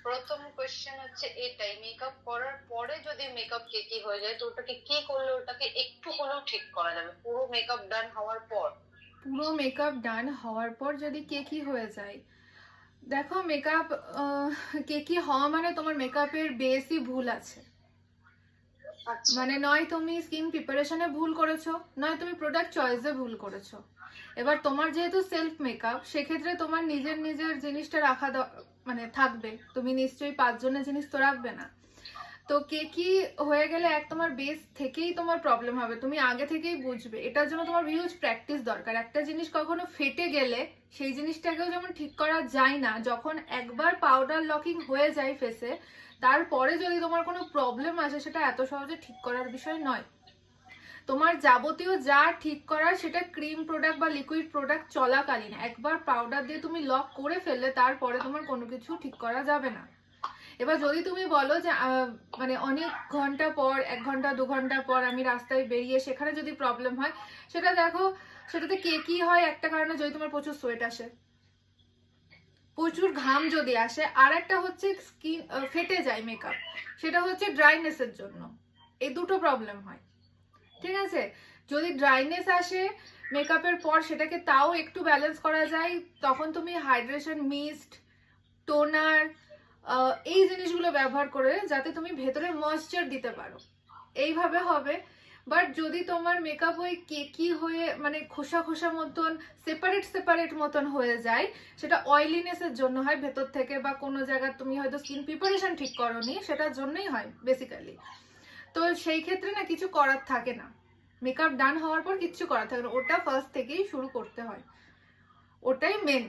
প্রথম কোয়েশ্চেন হচ্ছে এটাই, মেকআপ করার পরে যদি মেকআপ কেকি হয়ে যায় তো ওটাকে কি করলে ওটাকে একটু হলেও ঠিক করা যাবে পুরো মেকআপ ডান হওয়ার পর? পুরো মেকআপ ডান হওয়ার পর যদি কেকি হয়ে যায়, দেখো মেকআপ কেকি হওয়া মানে তোমার মেকআপের বেসই ভুল আছে। আচ্ছা। মানে নয় তুমি স্কিন প্রিপারেশনে ভুল করেছো, নয় তুমি প্রোডাক্ট চয়েসে ভুল করেছো। এবার তোমার যেহেতু সেলফ মেকআপ, সেক্ষেত্রে তোমার নিজের নিজের জিনিসটা রাখা মানে থাকবে। তুমি নিশ্চয়ই 5 জনের জিনিস তো রাখবে না। তো কেকি হয়ে গেলে এক তোমার বেস থেকেই তোমার প্রবলেম হবে, তুমি আগে থেকেই বুঝবে। এটার জন্য তোমার হিউজ প্র্যাকটিস দরকার। একটা জিনিস কখনো ফেটে গেলে সেই জিনিসটাকেও যেমন ঠিক করা যায় না, যখন একবার পাউডার লকিং হয়ে যায় ফেসে, তারপরে যদি তোমার কোনো প্রবলেম আসে সেটা এত সহজে ঠিক করার বিষয় নয়। তোমার যাবতীয় যা ঠিক করার সেটা ক্রিম প্রোডাক্ট বা লিকুইড প্রোডাক্ট চলাকালীন, একবার পাউডার দিয়ে তুমি লক করে ফেললে তারপরে তোমার কোনো কিছু ঠিক করা যাবে না। এবার যদি তুমি বলো যে মানে অনেক ঘন্টা পর, 1 ঘন্টা 2 ঘন্টা পর আমি রাস্তায় বেরিয়ে সেখানে যদি প্রবলেম হয়, সেটা দেখো, সেটাতে কি হয় একটা কারণে, যদি তোমার প্রচুর সোয়েট আসে, প্রচুর ঘাম যদি আসে, আর একটা হচ্ছে স্কিন ফেটে যায় মেকআপ, সেটা হচ্ছে ড্রাইনেসের জন্য। এই দুটো প্রবলেম হয়, ঠিক আছে? যদি ড্রাইনেস আসে মেকআপের পর, সেটাকে তাও একটু ব্যালেন্স করা যায়, তখন তুমি হাইড্রেশন মিস্ট, টোনার, এই জিনিসগুলো ব্যবহার করে যাতে তুমি ভেতরে ময়েশ্চার দিতে পারো, এইভাবে হবে। বাট যদি তোমার মেকআপ ওই কেকি হয়ে মানে খোসা খোসা মতন, সেপারেট সেপারেট মতন হয়ে যায়, সেটা অয়েলিনেসের জন্য হয় ভেতর থেকে, বা কোনো জায়গায় তুমি হয়তো স্কিন প্রিপারেশন ঠিক করোনি, সেটার জন্যই হয় বেসিক্যালি। তো সেই ক্ষেত্রে না কিছু করার থাকে না, মেকআপ ডান হওয়ার পর কিচ্ছু করার থাকে না, ওটা ফার্স্ট থেকেই শুরু করতে হয়, ওটাই মেন।